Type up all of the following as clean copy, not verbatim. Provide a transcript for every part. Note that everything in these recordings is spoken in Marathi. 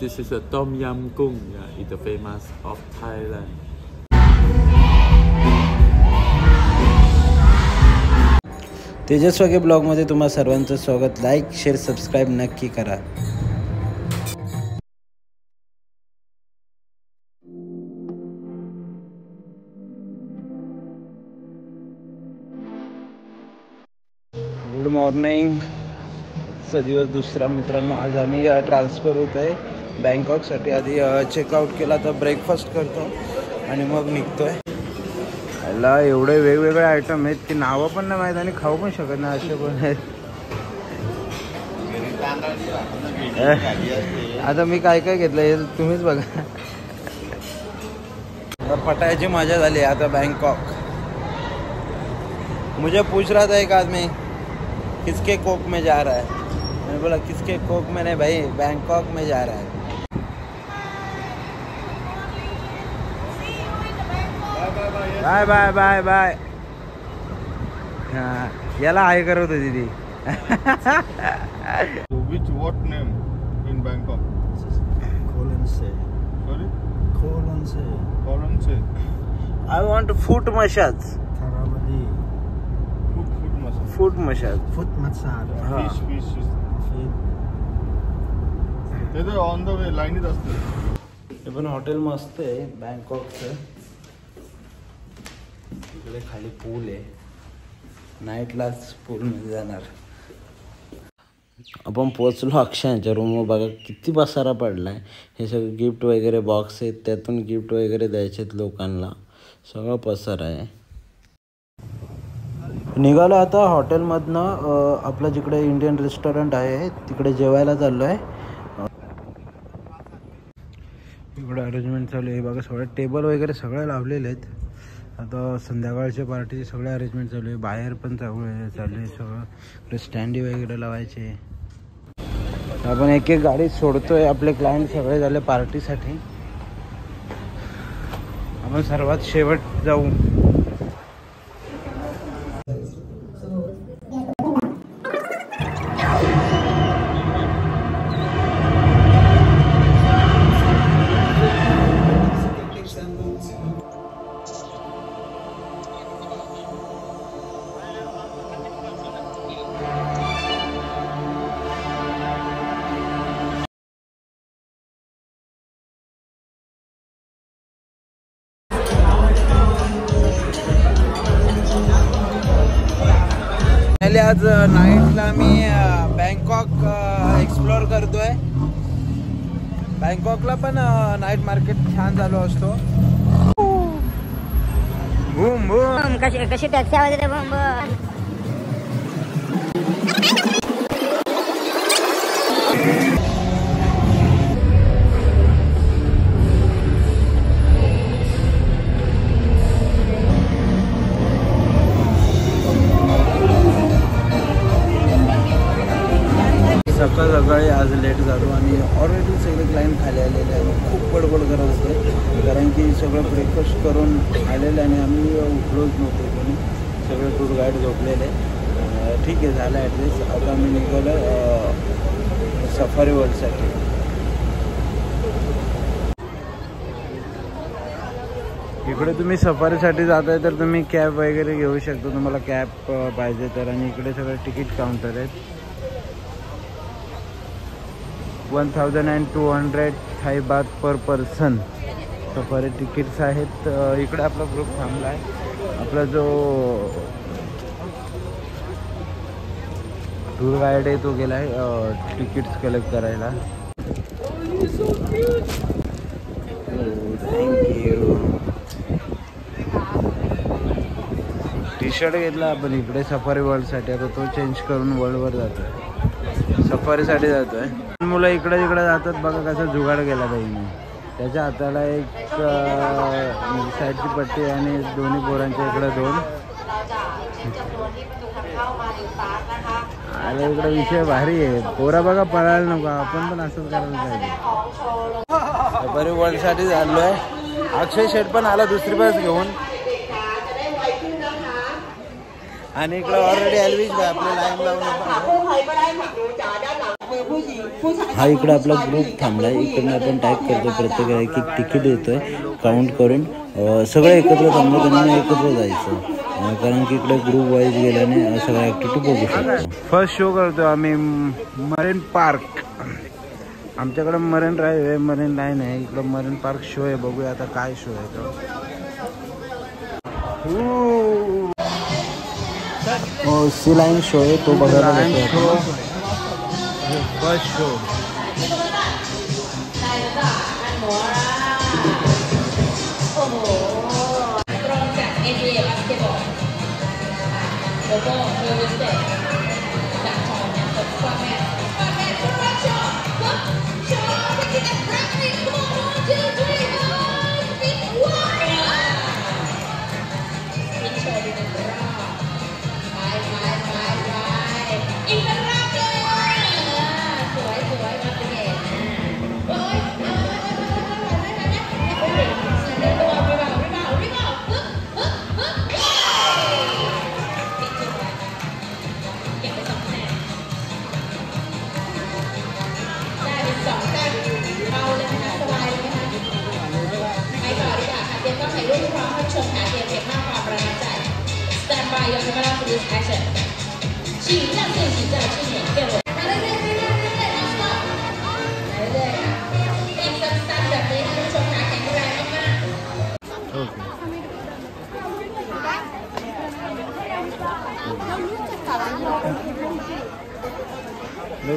This is a Tom Yum Goong. Yeah, it's the famous of Thailand. तेजस्वागे ब्लॉगमध्ये तुम्हा सर्वांचं स्वागत. लाईक शेअर सबस्क्राईब नक्की करा. Good morning. दिवस दुसरा मित्रांनो. आज आम्ही ट्रान्सफर होत आहे बँकॉकसाठी. आधी चेकआउट केला तर ब्रेकफास्ट करतो आणि मग निघतोय. याला एवढे वेगवेगळे आयटम आहेत की नावं पण नाही माहीत आणि खाऊ पण शकत नाही असे पण आहेत. आता मी काय काय घेतलं हे तुम्हीच बघा. पटायची मजा झाली. आता बँकॉक. मुझे पूछ रहा था एक आदमी किसके कोक में जा रहा है. मैंने बोला किसके कोक में नहीं भाई, बैंकॉक में जा रहा है. Bye bye bye bye. हाँ याला हाय करत होती ती. Which what name in Bangkok? Kolonse. Sorry? Kolonse. Kolonse. I want foot massage. Tharavali. Foot massage. Foot massage. Foot massage. हाँ. Fish. ते तर ऑन द वे लाईनीत असते. हे पण हॉटेल मस्त आहे बँकॉकचं. इकडे खाली पूल आहे. नाईटलाच पूलमध्ये जाणार. आपण पोचलो अक्षयांच्या रूमवर. बघा किती पसारा पडला आहे. हे सगळं गिफ्ट वगैरे बॉक्स आहेत, त्यातून गिफ्ट वगैरे द्यायचे आहेत लोकांना. सगळं पसारा आहे. निघालो आता हॉटेलमधनं. आपलं जिकडे इंडियन रेस्टॉरंट आहे तिकडे जेवायला चाललो आहे. इकडे अरेंजमेंट चालू आहे. बघा सगळे टेबल वगैरे सगळे लावलेले आहेत. आता संध्याकाळच्या पार्टीचे सगळे अरेंजमेंट चालू आहे. बाहेर पण चालू आहे सगळं. इकडे स्टँडी वगैरे लावायचे. आपण एक एक गाडी सोडतोय. आपले क्लायंट सगळे झाले पार्टीसाठी. आपण सर्वात शेवट जाऊ. आज नाईटला मी बँकॉक एक्सप्लोअर करतोय. बँकॉकला पण नाईट मार्केट छान चालू असतो. Boom boom. कशी टॅक्सी आवाज येते. Boom boom. सकाळी आज लेट झालो आणि ऑलरेडी सगळे क्लायंट खाली आलेले आहेत. खूप बडबड करत होते कारण की सगळं ब्रेकफास्ट करून आलेले आणि आम्ही उठलोच नव्हतो कोणी. सगळे टूर गाईड झोपलेले. ठीक आहे झालं ॲटलिस्ट. आता आम्ही निघालो सफारी वर्ल्डसाठी. इकडे तुम्ही सफारीसाठी जाताय तर तुम्ही कॅब वगैरे घेऊ शकता. तुम्हाला कॅब पाहिजे तर. आणि इकडे सगळे तिकीट काउंटर आहेत. 1200 थाई बात पर पर्सन सफारी तिकीट्स आहेत. इकडे आपला ग्रुप थांबला आहे. आपला जो टूर गाईड आहे तो गेला आहे तिकीट्स कलेक्ट करायला. थँक्यू. टी शर्ट घेतला आपण इकडे सफारी वर्ल्डसाठी. आता तो चेंज करून वर्ल्डवर जातोय. सफारीसाठी जातोय. मुलं इकडे तिकडे जातात. बघा कसा जुगाड केला बाईने. त्याच्या हाताला एक साईडची पट्टी आणि दोन्ही पोरांच्या इकडे 2. अरे इकडे विषय भारी आहे. पोरा बघा पळायला नको. आपण पण असंच करायला पाहिजे. सफारी वर्ल्डसाठी चाललो आहे. अक्षय शेठ पण आला दुसरी बस घेऊन. आणि इकडे ऑलरेडी एल्विश भाई आपले लाईन लावून हा इकडे आपला ग्रुप थांबला आहे. इकडनं आपण टाईप करतो, प्रत्येकाला एक एक तिकीट देतोय काउंट करून. सगळं एकत्र थांबलं त्यांना एकत्र जायचं, कारण की इकडे ग्रुप वाईज गेल्याने सगळ्या ॲक्टिव्हिटी बघू शकतो. फर्स्ट शो करतो आम्ही मरीन पार्क. आमच्याकडे मरीन ड्राईव्ह आहे, मरीन लाईन आहे, इकडं मरीन पार्क शो आहे. बघूया आता काय शो आहे तो. सी लाईन शो आहे तो बघायला जातो. फर्स्ट शो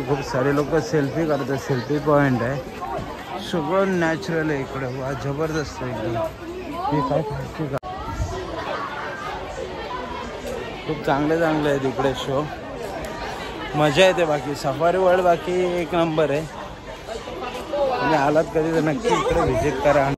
खूप सारे लोक सेल्फी काढतात. सेल्फी पॉइंट आहे, सगळं नॅचरल आहे इकडे. वा जबरदस्त एकदम. हे काय खायचे का, खूप चांगले चांगले आहेत इकडे शो. मजा येते. बाकी सफारी वर्ल्ड बाकी एक नंबर आहे. तुम्ही आलात कधी तर नक्की इकडे व्हिजिट करा.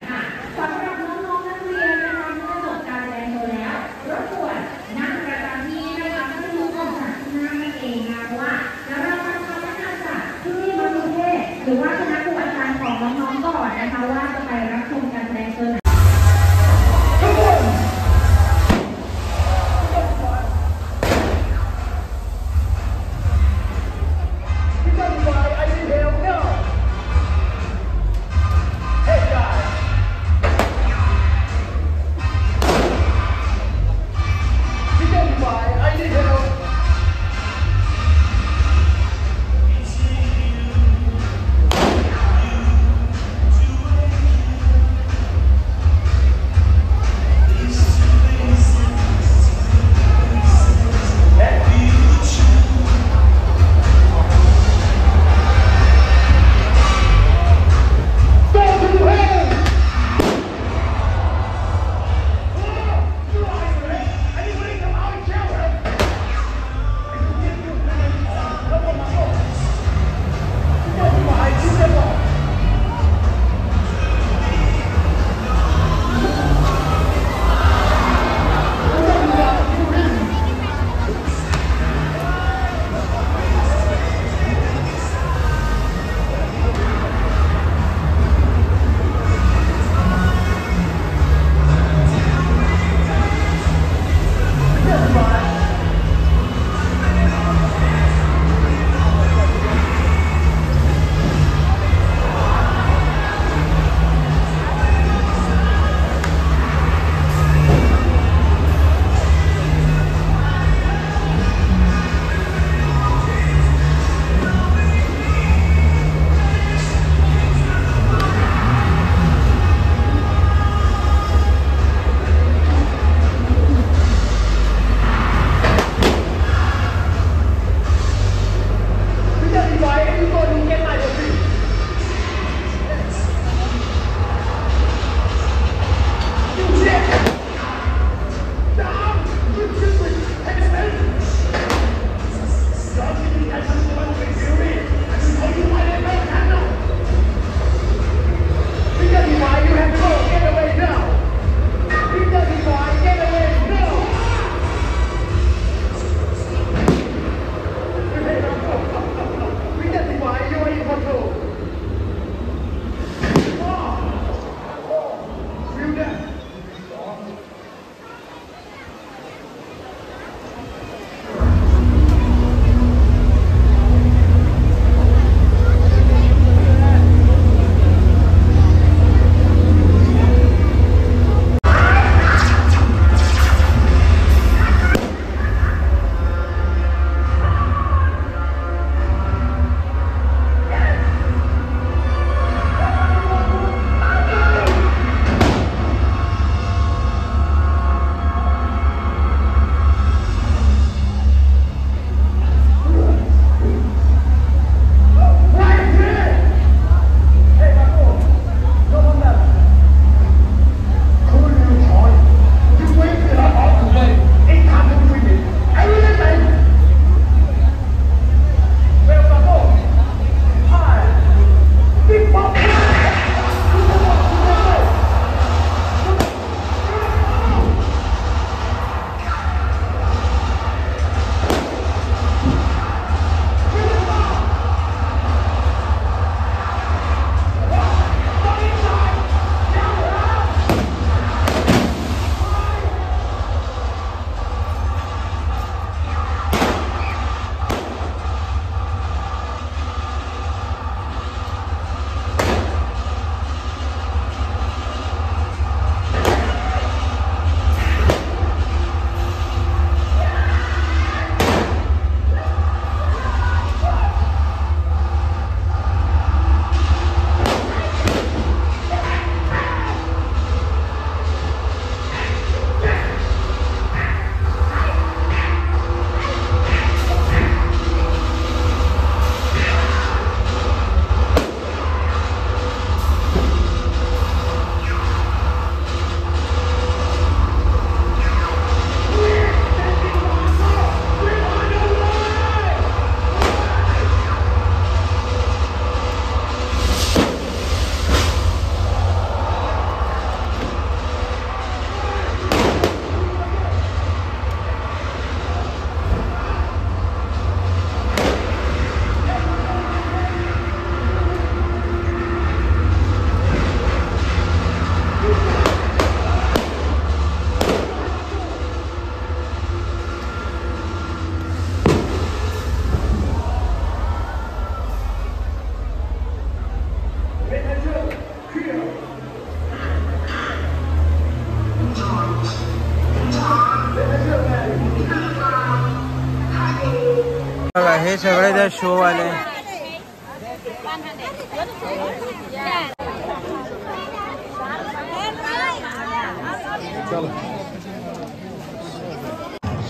बघा हे सगळे त्या शो वाले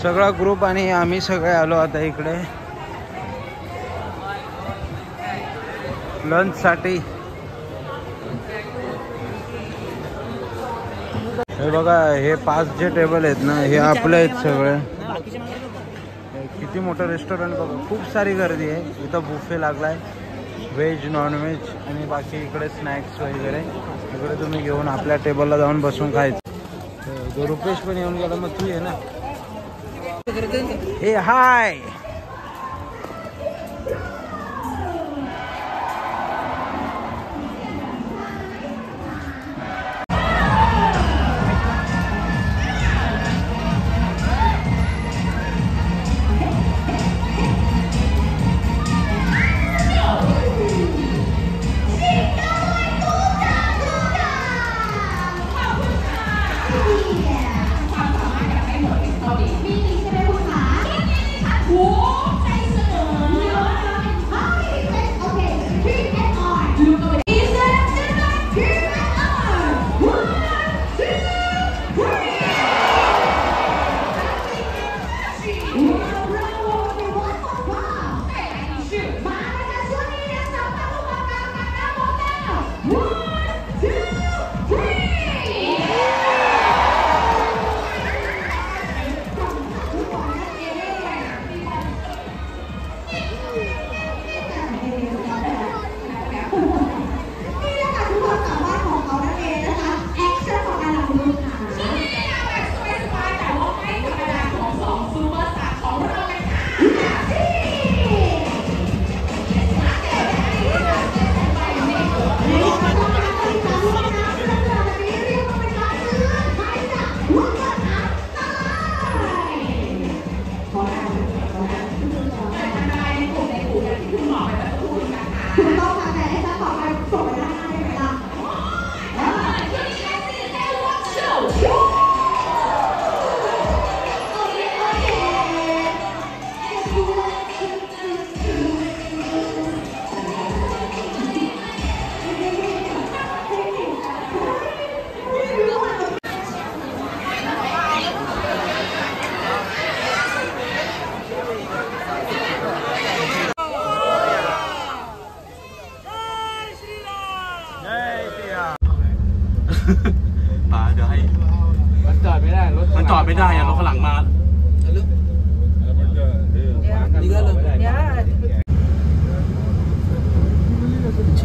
सगळा ग्रुप आणि आम्ही सगळे आलो आता इकडे लंच साठी। हे बघा हे 5 जे टेबल आहेत ना हे आपले आहेत सगळे। किती मोठं रेस्टॉरंट बघा, खूप सारी गर्दी आहे इथं। बुफे लागलाय व्हेज नॉन व्हेज आणि बाकी इकडे स्नॅक्स वगैरे इकडे तुम्ही घेऊन आपल्या टेबलला जाऊन बसून खायचं। रुपेश पण येऊन गेला, मग तू ये ना। हे हाय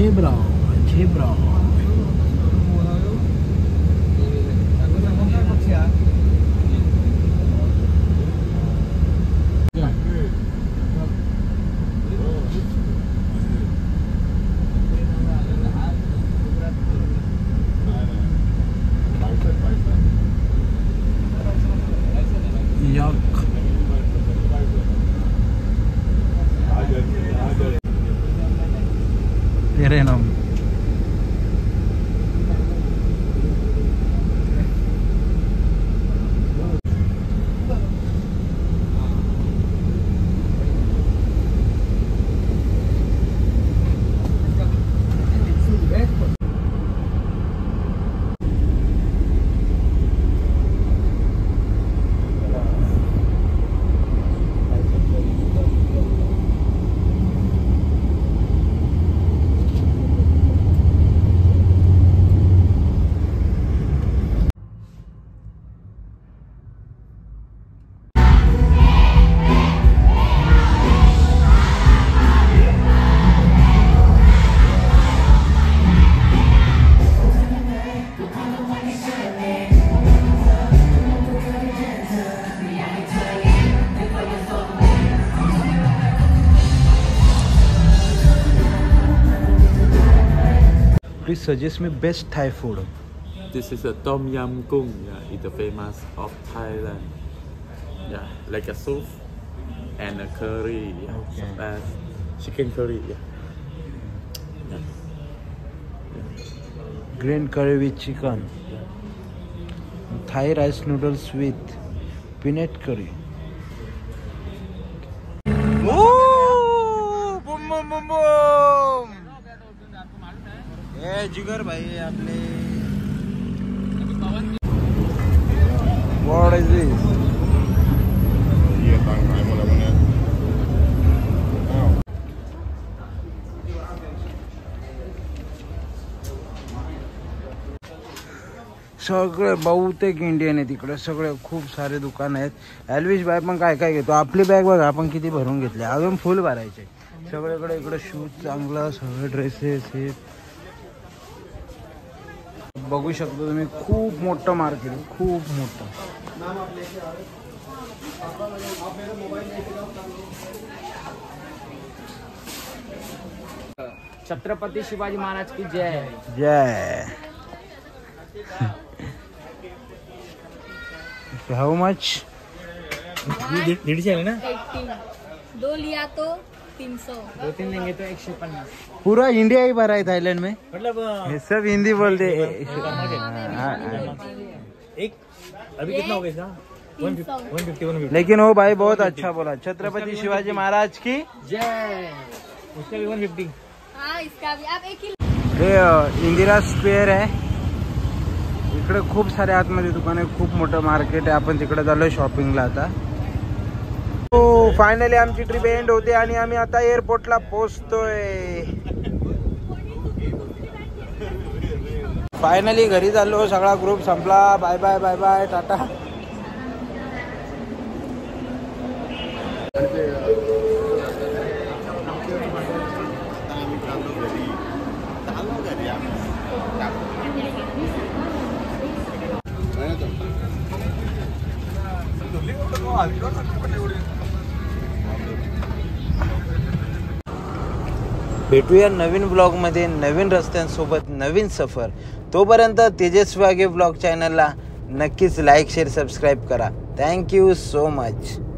Zebra. Yuck. Venom. Please suggest me best Thai food. This is a Tom Yum Goong. Yeah, it's the famous of Thailand. Yeah, like a soup and a curry. Yeah, Okay. such as chicken curry. Yeah. Yeah. Green curry with chicken. Thai rice noodles with peanut curry. Oh! जिगर भाई आपले. What is this? सगळे बहुतेक इंडियन आहे तिकडे. सगळे खूप सारे दुकान आहेत. एल्विश बाय पण काय काय घेतो. आपली बॅग बघा आपण किती भरून घेतले. अजून फुल भरायचे. सगळीकडे इकडे शूज चांगला, सगळे ड्रेसेस हे बघू शकतो तुम्ही. खूप मोठं मार्केट आहे, खूप मोठं. छत्रपती शिवाजी महाराज की जय. जय. हाउ मच? 150 है ना. 2 लिया तो 300. 2-3 लेंगे तो 150. पूरा इंडिया ही भरा है थाईलैंड में. मतलब ये सब हिंदी बोलते. एक अभी कितना हो गया इसका? 150. लेकिन वो भाई बहुत अच्छा बोला. छत्रपति शिवाजी महाराज की जय. उसका भी 150. हाँ इसका भी आप एक ही. हे इंदिरा स्क्वेअर आहे. इकडे खूप सारे आतमध्ये दुकान आहे. खूप मोठं मार्केट आहे. आपण तिकडे चाललोय शॉपिंगला आता. हो फायनली आमची ट्रिप एंड होते आणि आम्ही आता एअरपोर्टला पोहोचतोय. फायनली घरी चाललो. सगळा ग्रुप संपला. Bye bye bye bye tata. भेटूया नवीन ब्लॉगमध्ये, नवीन रस्त्यांसोबत, नवीन सफर. तोपर्यंत तेजस्वी वाघे ब्लॉग चॅनलला नक्कीच लाईक शेअर सबस्क्राईब करा. Thank you so much.